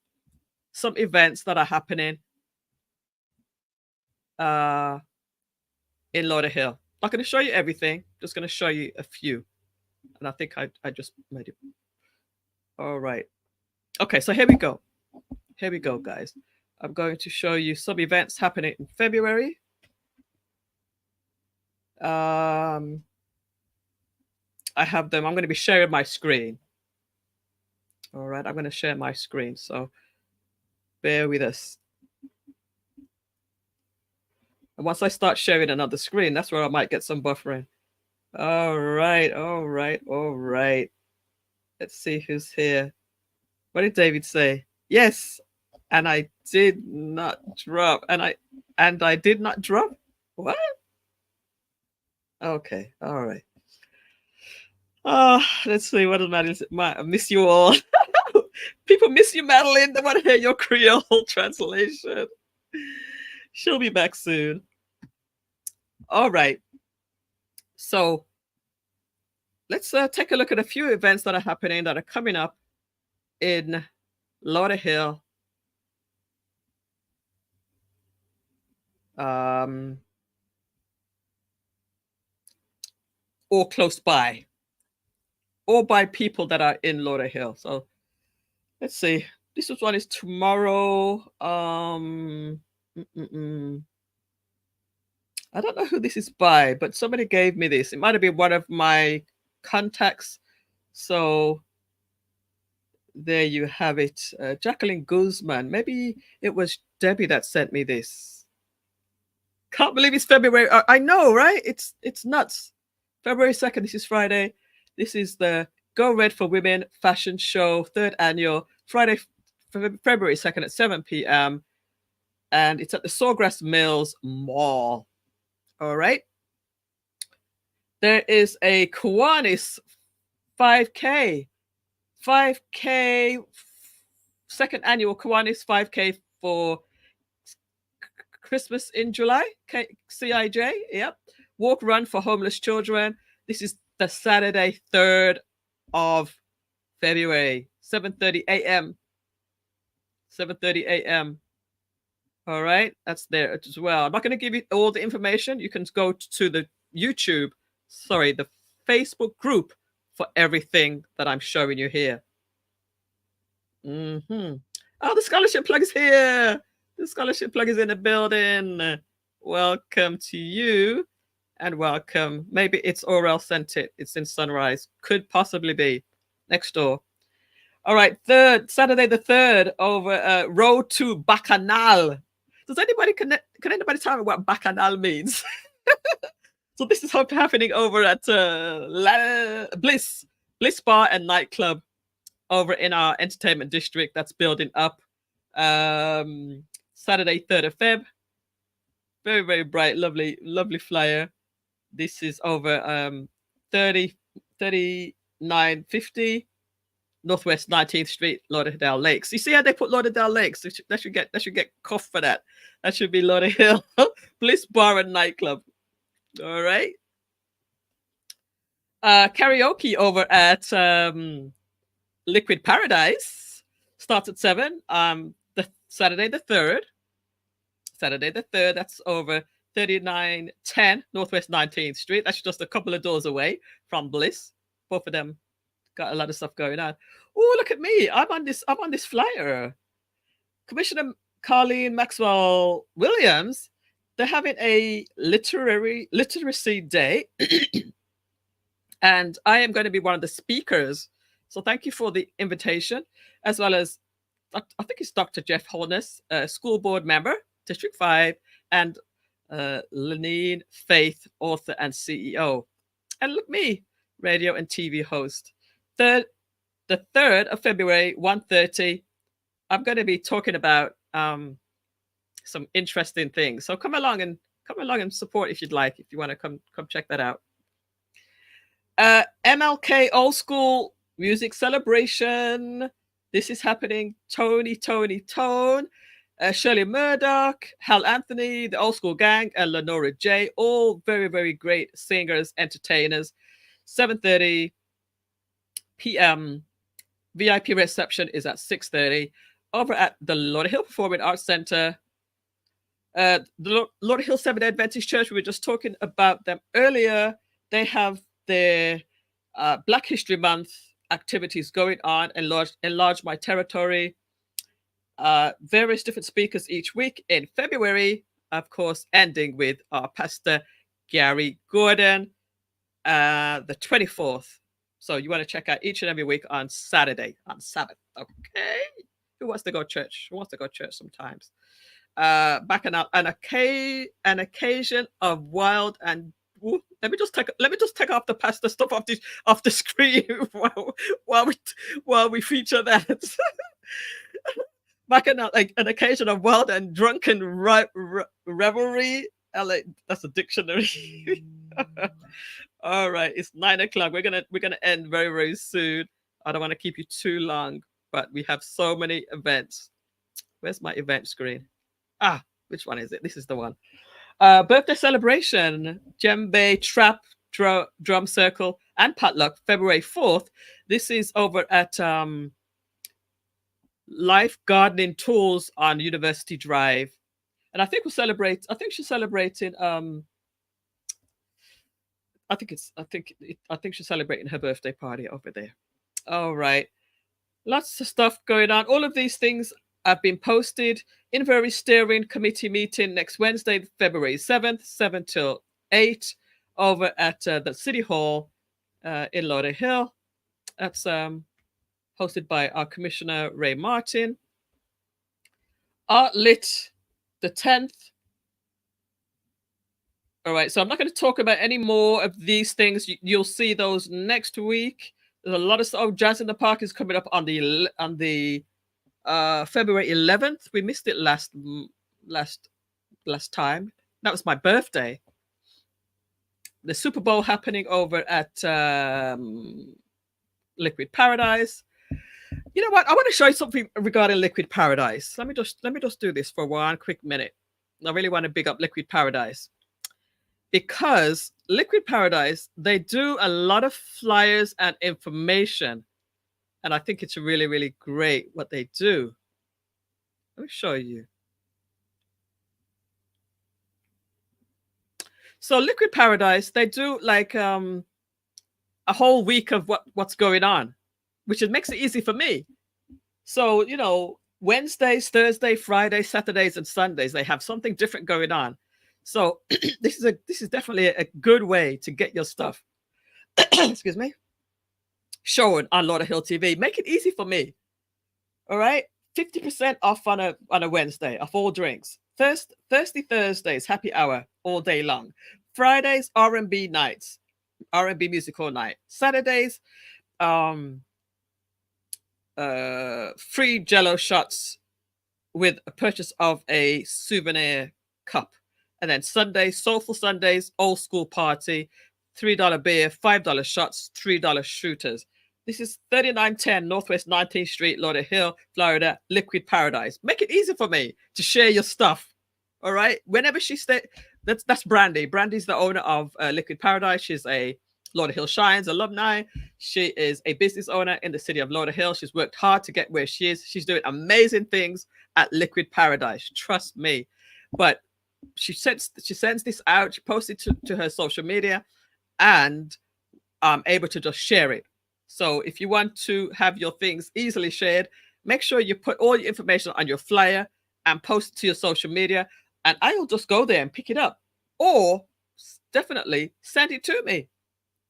some events that are happening in Lauderhill. Not going to show you everything, just going to show you a few. And I think I just made it. All right. Okay, so here we go. Here we go, guys. I'm going to show you some events happening in February. I have them. I'm going to be sharing my screen. All right, I'm going to share my screen. So bear with us. And once I start sharing another screen, that's where I might get some buffering. All right, all right, all right. Let's see who's here. What did David say? Yes, and I did not drop. And I did not drop? What? Okay, all right. Let's see. What is Madeline? I miss you all. People miss you, Madeline. They want to hear your Creole translation. She'll be back soon. All right. So let's take a look at a few events that are happening, that are coming up in Lauderhill. Or close by, or by people that are in Lauderhill. So let's see. This one is tomorrow. I don't know who this is by, but somebody gave me this. It might have been one of my contacts. So there you have it. Jacqueline Guzman. Maybe it was Debbie that sent me this. Can't believe it's February. I know, right? It's nuts. February 2nd. This is Friday. This is the Go Red for Women fashion show, 3rd annual, Friday, February 2nd at 7 p.m. And it's at the Sawgrass Mills Mall. All right. There is a Kiwanis 5K. 5K, 2nd annual Kiwanis 5K for Christmas in July. CIJ, yep. Walk run for homeless children. This is the Saturday, 3rd of February, 7:30 a.m. 7:30 a.m. All right, that's there as well. I'm not going to give you all the information. You can go to the the Facebook group for everything that I'm showing you here. Oh, the scholarship plug is here. The scholarship plug is in the building. Welcome to you, and welcome. Maybe it's Orel sent it. It's in Sunrise. Could possibly be next door. All right, Saturday the 3rd over Road to Bacchanal. Does anybody can anybody tell me what Bacchanal means? So this is happening over at Bliss Bar and Nightclub over in our entertainment district that's building up. Saturday 3rd of Feb, Very, very bright, lovely, lovely flyer. This is over 30, 3950 Northwest 19th Street, Lauderdale Lakes. You see how they put Lauderdale Lakes? That should get cuffed for that. That should be Lauderhill Bliss Bar and Nightclub. All right. Karaoke over at Liquid Paradise starts at 7. The Saturday the 3rd. That's over 3910 Northwest 19th Street. That's just a couple of doors away from Bliss. Both of them got a lot of stuff going on. Oh, look at me. I'm on this flyer. Commissioner Colleen Maxwell Williams, they're having a literacy day. And I am going to be one of the speakers. So thank you for the invitation, as well as I think it's Dr. Jeff Holness, school board member, District 5, and Lenine Faith, author and CEO. And look me, radio and TV host. The 3rd of February, 1:30, I'm going to be talking about some interesting things. So come along and support if you'd like, if you want to come check that out. MLK Old School Music Celebration. This is happening. Tony Tone, Shirley Murdoch, Hal Anthony, the Old School Gang, and Lenora J. All very, very great singers, entertainers. 7:30 p.m. VIP reception is at 6:30 over at the Lauderhill Performing Arts Center. The Lauderhill Seventh-day Adventist Church, we were just talking about them earlier. They have their Black History Month activities going on. Enlarge My Territory. Various different speakers each week in February, of course, ending with our Pastor Gary Gordon, the 24th. So you want to check out each and every week on Saturday, on Sabbath. Okay. Who wants to go to church? Who wants to go to church sometimes? Back an occasion of wild and let me just take off the pastor stuff off the screen while we feature that. Back an occasion of wild and drunken revelry. That's a dictionary. All right, it's 9 o'clock. We're gonna end very, very soon. I don't want to keep you too long, but we have so many events. Where's my event screen? Which one is it? This is the one. Birthday celebration, djembe, trap, drum circle, and potluck, February 4th. This is over at Life Gardening Tools on University Drive. And I think she's celebrating I think she's celebrating her birthday party over there. All right. Lots of stuff going on. All of these things have been posted in very steering committee meeting next Wednesday, February 7th, 7 till 8, over at the City Hall in Lauderhill. That's hosted by our Commissioner Ray Martin. Art Lit, the 10th. All right, so I'm not going to talk about any more of these things. You'll see those next week. There's a lot of stuff. Oh, Jazz in the Park is coming up on the February 11th. We missed it last time. That was my birthday. The Super Bowl happening over at Liquid Paradise. You know what? I want to show you something regarding Liquid Paradise. Let me just do this for 1 quick minute. I really want to big up Liquid Paradise, because Liquid Paradise, they do a lot of flyers and information. And I think it's really, really great what they do. Let me show you. So Liquid Paradise, they do like a whole week of what's going on, which makes it easy for me. So, you know, Wednesdays, Thursday, Friday, Saturdays, and Sundays, they have something different going on. So this is definitely a good way to get your stuff, excuse me, shown on Lauderhill TV. Make it easy for me. All right, 50% off on a Wednesday of all drinks. Thirsty Thursdays, happy hour all day long. Fridays, R&B nights, R&B musical night. Saturdays, free Jello shots with a purchase of a souvenir cup. And then Sundays, Soulful Sundays, Old School Party, $3 beer, $5 shots, $3 shooters. This is 3910 Northwest 19th Street, Lauderhill, Florida, Liquid Paradise. Make it easy for me to share your stuff. All right. Whenever she that's Brandy. Brandy's the owner of Liquid Paradise. She's a Lauderhill Shines alumni. She is a business owner in the city of Lauderhill. She's worked hard to get where she is. She's doing amazing things at Liquid Paradise. Trust me. But she sends this out. She posts it to her social media, and I'm able to just share it. So if you want to have your things easily shared, make sure you put all your information on your flyer and post it to your social media, and I'll just go there and pick it up. Or definitely send it to me.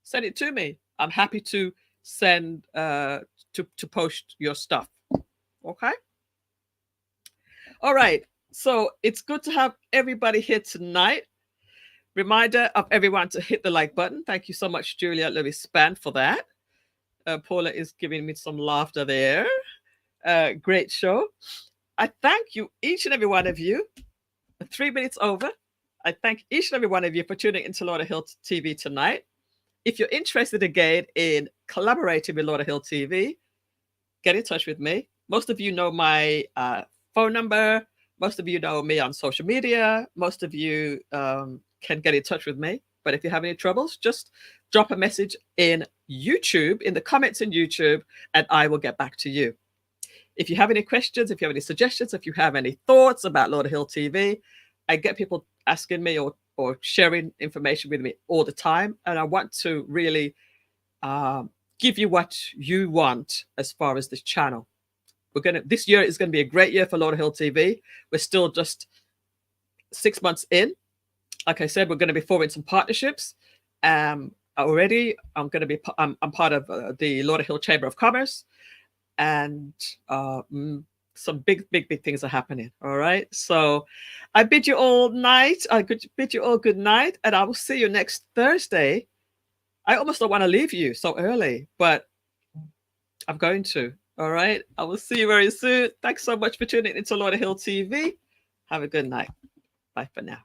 Send it to me. I'm happy to send to post your stuff. Okay. All right. So it's good to have everybody here tonight. Reminder of everyone to hit the like button. Thank you so much, Julia Lewis Span, for that. Paula is giving me some laughter there. Great show. I thank you, each and every one of you. 3 minutes over. I thank each and every one of you for tuning into Lauderhill TV tonight. If you're interested again in collaborating with Lauderhill TV, get in touch with me. Most of you know my phone number. Most of you know me on social media. Most of you can get in touch with me. But if you have any troubles, just drop a message in YouTube, in the comments in YouTube, and I will get back to you. If you have any questions, if you have any suggestions, if you have any thoughts about Lauderhill TV, I get people asking me or sharing information with me all the time. And I want to really give you what you want as far as this channel. This year is going to be a great year for Lauderhill TV. We're still just 6 months in. Like I said, we're going to be forming some partnerships. Already, I'm part of the Lauderhill Chamber of Commerce, and some big things are happening. All right. So I bid you all night. I bid you all good night, and I will see you next Thursday. I almost don't want to leave you so early, but I'm going to. All right. I will see you very soon. Thanks so much for tuning into Lauderhill TV. Have a good night. Bye for now.